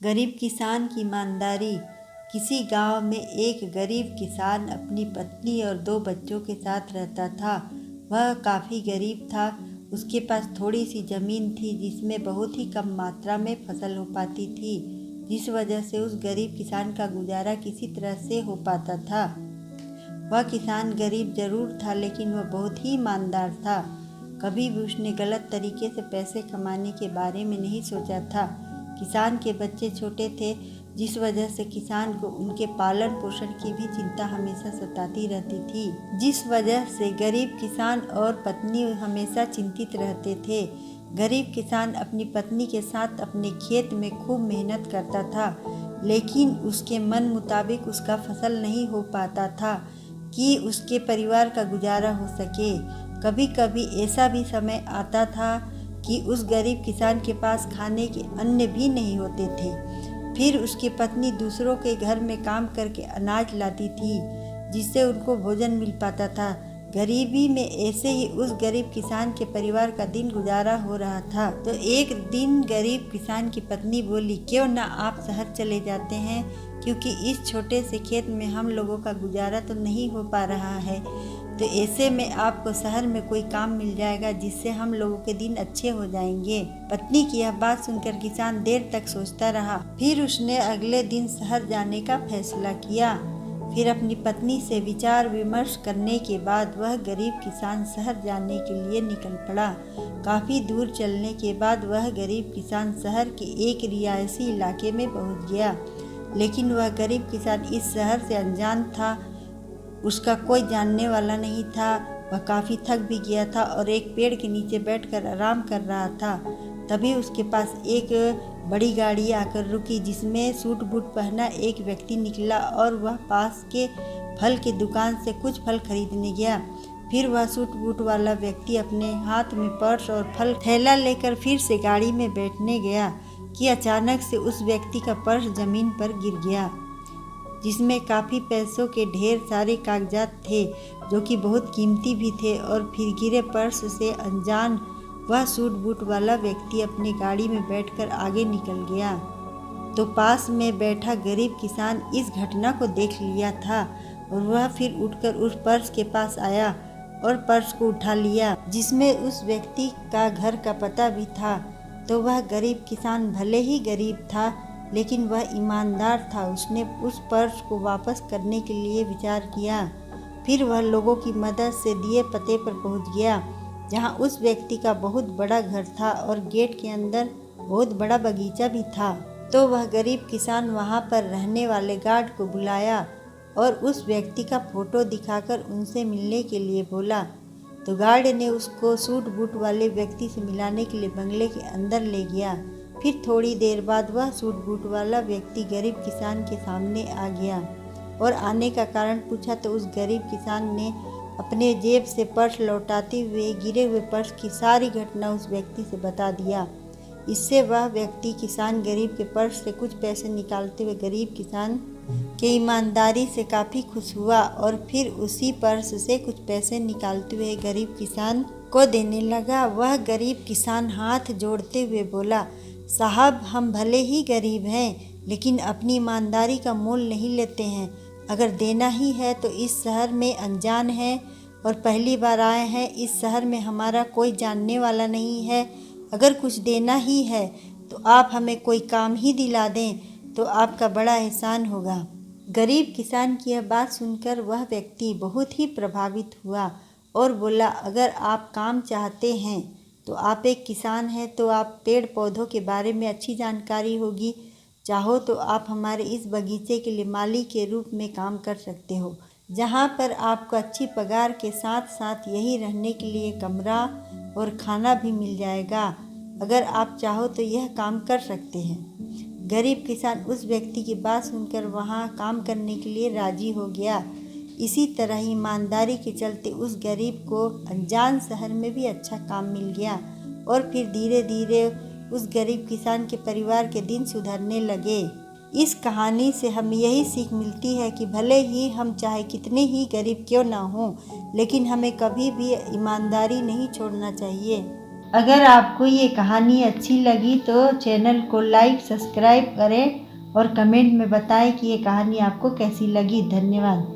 गरीब किसान की ईमानदारी। किसी गांव में एक गरीब किसान अपनी पत्नी और 2 बच्चों के साथ रहता था। वह काफ़ी गरीब था। उसके पास थोड़ी सी ज़मीन थी जिसमें बहुत ही कम मात्रा में फसल हो पाती थी, जिस वजह से उस गरीब किसान का गुजारा किसी तरह से हो पाता था। वह किसान गरीब जरूर था, लेकिन वह बहुत ही ईमानदार था। कभी भी उसने गलत तरीके से पैसे कमाने के बारे में नहीं सोचा था। किसान के बच्चे छोटे थे, जिस वजह से किसान को उनके पालन पोषण की भी चिंता हमेशा सताती रहती थी, जिस वजह से गरीब किसान और पत्नी हमेशा चिंतित रहते थे। गरीब किसान अपनी पत्नी के साथ अपने खेत में खूब मेहनत करता था, लेकिन उसके मन मुताबिक उसका फसल नहीं हो पाता था कि उसके परिवार का गुजारा हो सके। कभी कभी ऐसा भी समय आता था कि उस गरीब किसान के पास खाने के अन्न भी नहीं होते थे। फिर उसकी पत्नी दूसरों के घर में काम करके अनाज लाती थी, जिससे उनको भोजन मिल पाता था। गरीबी में ऐसे ही उस गरीब किसान के परिवार का दिन गुजारा हो रहा था। तो एक दिन गरीब किसान की पत्नी बोली, क्यों ना आप शहर चले जाते हैं, क्योंकि इस छोटे से खेत में हम लोगों का गुजारा तो नहीं हो पा रहा है। तो ऐसे में आपको शहर में कोई काम मिल जाएगा, जिससे हम लोगों के दिन अच्छे हो जाएंगे। पत्नी की यह बात सुनकर किसान देर तक सोचता रहा। फिर उसने अगले दिन शहर जाने का फैसला किया। फिर अपनी पत्नी से विचार विमर्श करने के बाद वह गरीब किसान शहर जाने के लिए निकल पड़ा। काफ़ी दूर चलने के बाद वह गरीब किसान शहर के एक रिहायशी इलाके में पहुंच गया, लेकिन वह गरीब किसान इस शहर से अनजान था। उसका कोई जानने वाला नहीं था। वह काफ़ी थक भी गया था और एक पेड़ के नीचे बैठकर आराम कर रहा था। तभी उसके पास एक बड़ी गाड़ी आकर रुकी, जिसमें सूट बूट पहना एक व्यक्ति निकला और वह पास के फल की दुकान से कुछ फल खरीदने गया। फिर वह सूट बूट वाला व्यक्ति अपने हाथ में पर्स और फल थैला लेकर फिर से गाड़ी में बैठने गया कि अचानक से उस व्यक्ति का पर्स जमीन पर गिर गया, जिसमें काफ़ी पैसों के ढेर सारे कागजात थे, जो कि बहुत कीमती भी थे। और फिर गिरे पर्स से अनजान वह सूट बूट वाला व्यक्ति अपनी गाड़ी में बैठकर आगे निकल गया। तो पास में बैठा गरीब किसान इस घटना को देख लिया था और वह फिर उठकर उस पर्स के पास आया और पर्स को उठा लिया, जिसमें उस व्यक्ति का घर का पता भी था। तो वह गरीब किसान भले ही गरीब था, लेकिन वह ईमानदार था। उसने उस पर्स को वापस करने के लिए विचार किया। फिर वह लोगों की मदद से दिए पते पर पहुंच गया, जहां उस व्यक्ति का बहुत बड़ा घर था और गेट के अंदर बहुत बड़ा बगीचा भी था। तो वह गरीब किसान वहां पर रहने वाले गार्ड को बुलाया और उस व्यक्ति का फोटो दिखाकर उनसे मिलने के लिए बोला। तो गार्ड ने उसको सूट बूट वाले व्यक्ति से मिलाने के लिए बंगले के अंदर ले गया। फिर थोड़ी देर बाद वह सूट बूट वाला व्यक्ति गरीब किसान के सामने आ गया और आने का कारण पूछा। तो उस गरीब किसान ने अपने जेब से पर्स लौटाते हुए गिरे हुए पर्स की सारी घटना उस व्यक्ति से बता दिया। इससे वह व्यक्ति किसान गरीब के पर्स से कुछ पैसे निकालते हुए गरीब किसान के ईमानदारी से काफ़ी खुश हुआ और फिर उसी पर्स से कुछ पैसे निकालते हुए गरीब किसान को देने लगा। वह गरीब किसान हाथ जोड़ते हुए बोला, साहब, हम भले ही गरीब हैं, लेकिन अपनी ईमानदारी का मोल नहीं लेते हैं। अगर देना ही है तो इस शहर में अनजान है और पहली बार आए हैं। इस शहर में हमारा कोई जानने वाला नहीं है। अगर कुछ देना ही है तो आप हमें कोई काम ही दिला दें, तो आपका बड़ा एहसान होगा। गरीब किसान की यह बात सुनकर वह व्यक्ति बहुत ही प्रभावित हुआ और बोला, अगर आप काम चाहते हैं तो आप एक किसान हैं, तो आप पेड़ पौधों के बारे में अच्छी जानकारी होगी। चाहो तो आप हमारे इस बगीचे के लिए माली के रूप में काम कर सकते हो, जहाँ पर आपको अच्छी पगार के साथ साथ यही रहने के लिए कमरा और खाना भी मिल जाएगा। अगर आप चाहो तो यह काम कर सकते हैं। गरीब किसान उस व्यक्ति की बात सुनकर वहाँ काम करने के लिए राजी हो गया। इसी तरह ईमानदारी के चलते उस गरीब को अनजान शहर में भी अच्छा काम मिल गया और फिर धीरे धीरे उस गरीब किसान के परिवार के दिन सुधरने लगे। इस कहानी से हमें यही सीख मिलती है कि भले ही हम चाहे कितने ही गरीब क्यों ना हों, लेकिन हमें कभी भी ईमानदारी नहीं छोड़ना चाहिए। अगर आपको ये कहानी अच्छी लगी तो चैनल को लाइक सब्सक्राइब करें और कमेंट में बताएं कि ये कहानी आपको कैसी लगी। धन्यवाद।